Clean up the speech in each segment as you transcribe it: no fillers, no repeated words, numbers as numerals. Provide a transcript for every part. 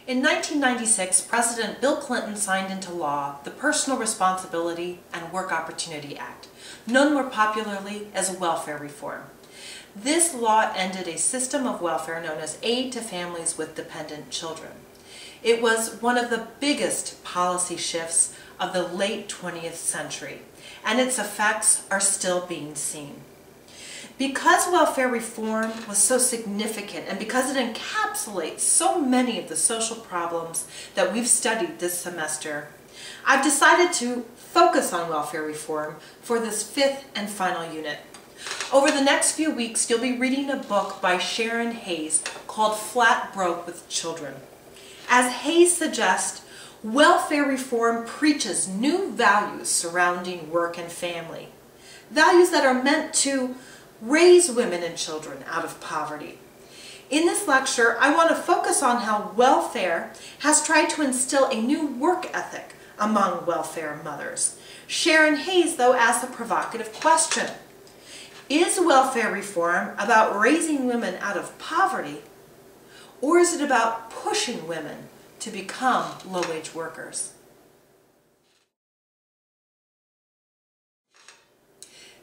In 1996, President Bill Clinton signed into law the Personal Responsibility and Work Opportunity Act, known more popularly as welfare reform. This law ended a system of welfare known as aid to families with dependent children. It was one of the biggest policy shifts of the late 20th century, and its effects are still being seen. Because welfare reform was so significant and because it encapsulates so many of the social problems that we've studied this semester, I've decided to focus on welfare reform for this fifth and final unit. Over the next few weeks, you'll be reading a book by Sharon Hayes called Flat Broke with Children. As Hayes suggests, welfare reform preaches new values surrounding work and family, values that are meant to raise women and children out of poverty. In this lecture, I want to focus on how welfare has tried to instill a new work ethic among welfare mothers. Sharon Hayes, though, asks a provocative question. Is welfare reform about raising women out of poverty, or is it about pushing women to become low-wage workers?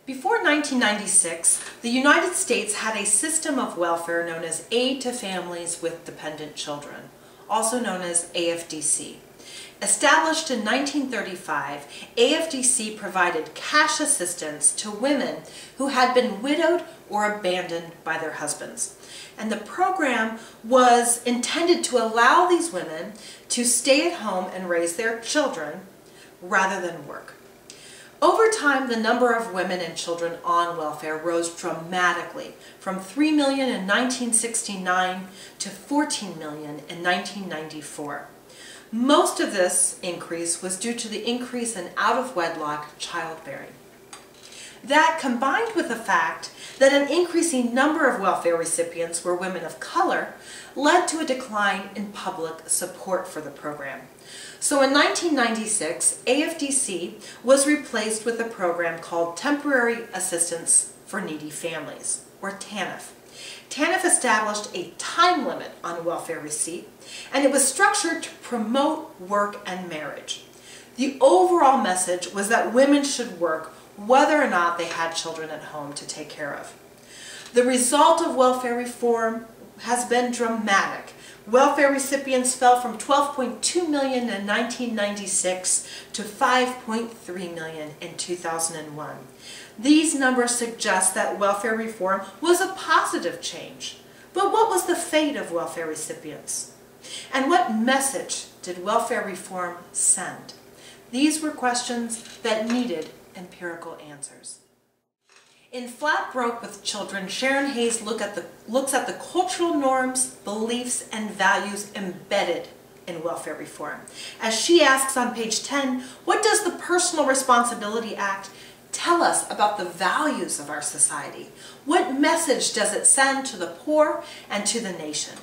Before 1996, the United States had a system of welfare known as Aid to Families with Dependent Children, also known as AFDC. Established in 1935, AFDC provided cash assistance to women who had been widowed or abandoned by their husbands. And the program was intended to allow these women to stay at home and raise their children rather than work. Over time, the number of women and children on welfare rose dramatically, from 3 million in 1969 to 14 million in 1994. Most of this increase was due to the increase in out-of-wedlock childbearing. That, combined with the fact that an increasing number of welfare recipients were women of color, led to a decline in public support for the program. So in 1996, AFDC was replaced with a program called Temporary Assistance for Needy Families, or TANF. TANF established a time limit on welfare receipt, and it was structured to promote work and marriage. The overall message was that women should work whether or not they had children at home to take care of. The result of welfare reform has been dramatic. Welfare recipients fell from 12.2 million in 1996 to 5.3 million in 2001. These numbers suggest that welfare reform was a positive change. But what was the fate of welfare recipients? And what message did welfare reform send? These were questions that needed empirical answers. In Flat Broke with Children, Sharon Hayes looks at the cultural norms, beliefs, and values embedded in welfare reform. As she asks on page 10, what does the Personal Responsibility Act tell us about the values of our society? What message does it send to the poor and to the nation?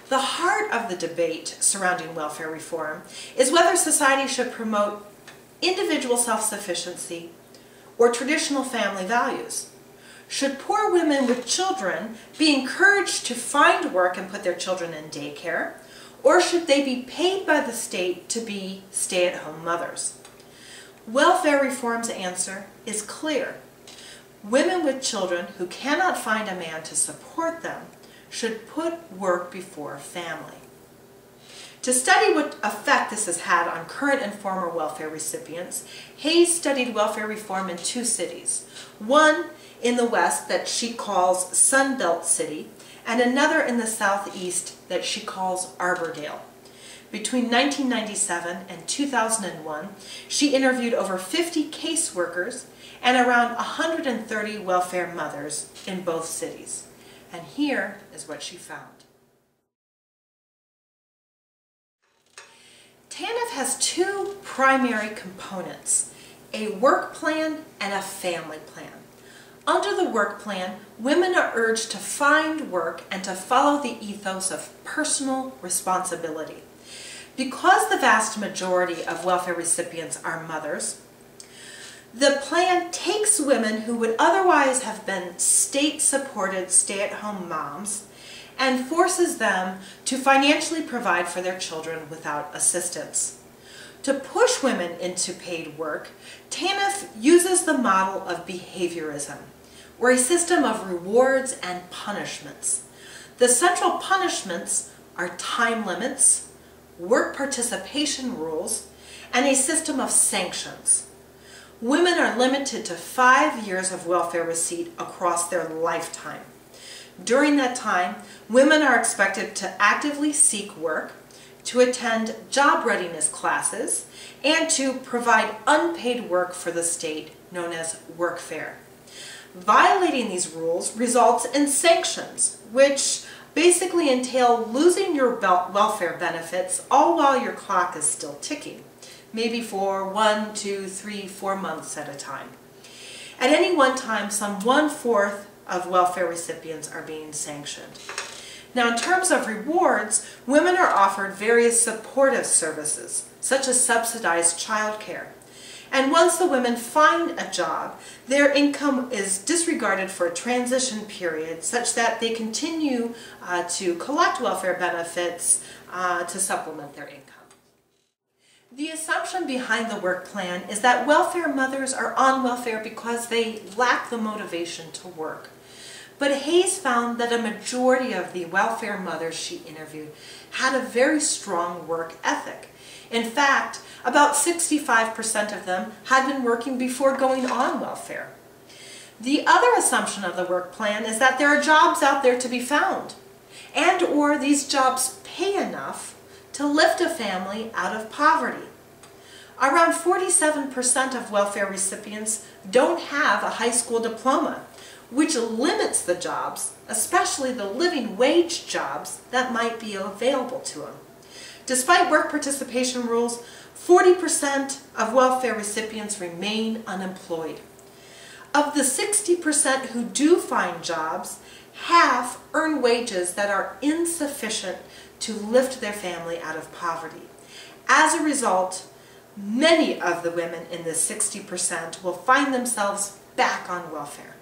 The heart of the debate surrounding welfare reform is whether society should promote individual self-sufficiency or traditional family values. Should poor women with children be encouraged to find work and put their children in daycare, or should they be paid by the state to be stay-at-home mothers? Welfare reform's answer is clear. Women with children who cannot find a man to support them should put work before family. To study what effect this has had on current and former welfare recipients, Hayes studied welfare reform in 2 cities. One in the west that she calls Sunbelt City, and another in the southeast that she calls Arbordale. Between 1997 and 2001, she interviewed over 50 caseworkers and around 130 welfare mothers in both cities. And here is what she found. TANF has 2 primary components, a work plan and a family plan. Under the work plan, women are urged to find work and to follow the ethos of personal responsibility. Because the vast majority of welfare recipients are mothers, the plan takes women who would otherwise have been state-supported stay-at-home moms and forces them to financially provide for their children without assistance. To push women into paid work, TANF uses the model of behaviorism, or a system of rewards and punishments. The central punishments are time limits, work participation rules, and a system of sanctions. Women are limited to 5 years of welfare receipt across their lifetime. During that time, women are expected to actively seek work, to attend job readiness classes, and to provide unpaid work for the state known as workfare. Violating these rules results in sanctions, which basically entail losing your welfare benefits all while your clock is still ticking, maybe for 1, 2, 3, 4 months at a time. At any one time, some 1/4 of welfare recipients are being sanctioned. Now, in terms of rewards, women are offered various supportive services, such as subsidized childcare. And once the women find a job, their income is disregarded for a transition period such that they continue to collect welfare benefits to supplement their income. The assumption behind the work plan is that welfare mothers are on welfare because they lack the motivation to work. But Hayes found that a majority of the welfare mothers she interviewed had a very strong work ethic. In fact, about 65% of them had been working before going on welfare. The other assumption of the work plan is that there are jobs out there to be found, and or these jobs pay enough to lift a family out of poverty. Around 47% of welfare recipients don't have a high school diploma, which limits the jobs, especially the living wage jobs that might be available to them. Despite work participation rules, 40% of welfare recipients remain unemployed. Of the 60% who do find jobs, half earn wages that are insufficient to lift their family out of poverty. As a result, many of the women in the 60% will find themselves back on welfare.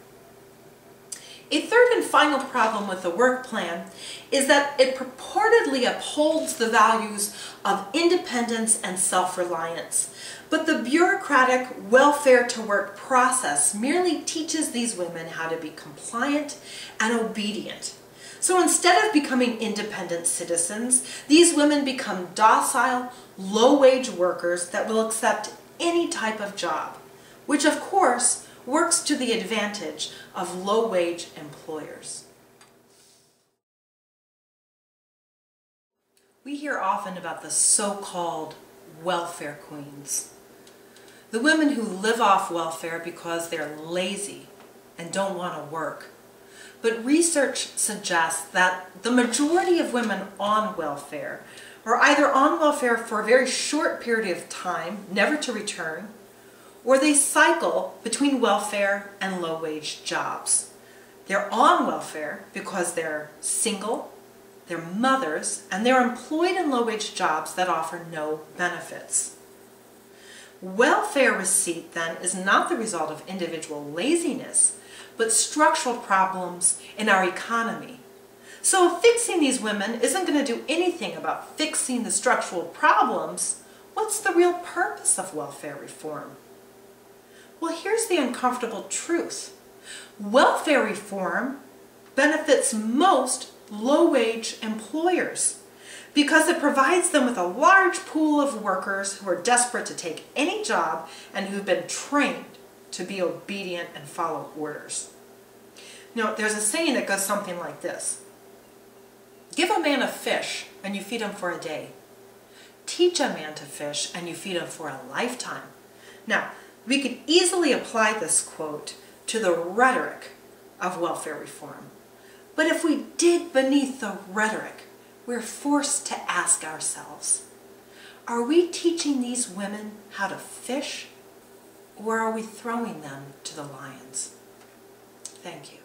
A third and final problem with the work plan is that it purportedly upholds the values of independence and self-reliance. But the bureaucratic welfare to work process merely teaches these women how to be compliant and obedient. So instead of becoming independent citizens, these women become docile, low-wage workers that will accept any type of job, which of course works to the advantage of low-wage employers. We hear often about the so-called welfare queens, the women who live off welfare because they're lazy and don't want to work. But research suggests that the majority of women on welfare are either on welfare for a very short period of time, never to return, or they cycle between welfare and low-wage jobs. They're on welfare because they're single, they're mothers, and they're employed in low-wage jobs that offer no benefits. Welfare receipt, then, is not the result of individual laziness, but structural problems in our economy. So if fixing these women isn't going to do anything about fixing the structural problems, what's the real purpose of welfare reform? Well, here's the uncomfortable truth. Welfare reform benefits most low-wage employers because it provides them with a large pool of workers who are desperate to take any job and who've been trained to be obedient and follow orders. Now, there's a saying that goes something like this: give a man a fish and you feed him for a day. Teach a man to fish and you feed him for a lifetime. Now, we could easily apply this quote to the rhetoric of welfare reform. But if we dig beneath the rhetoric, we're forced to ask ourselves, are we teaching these women how to fish, or are we throwing them to the lions? Thank you.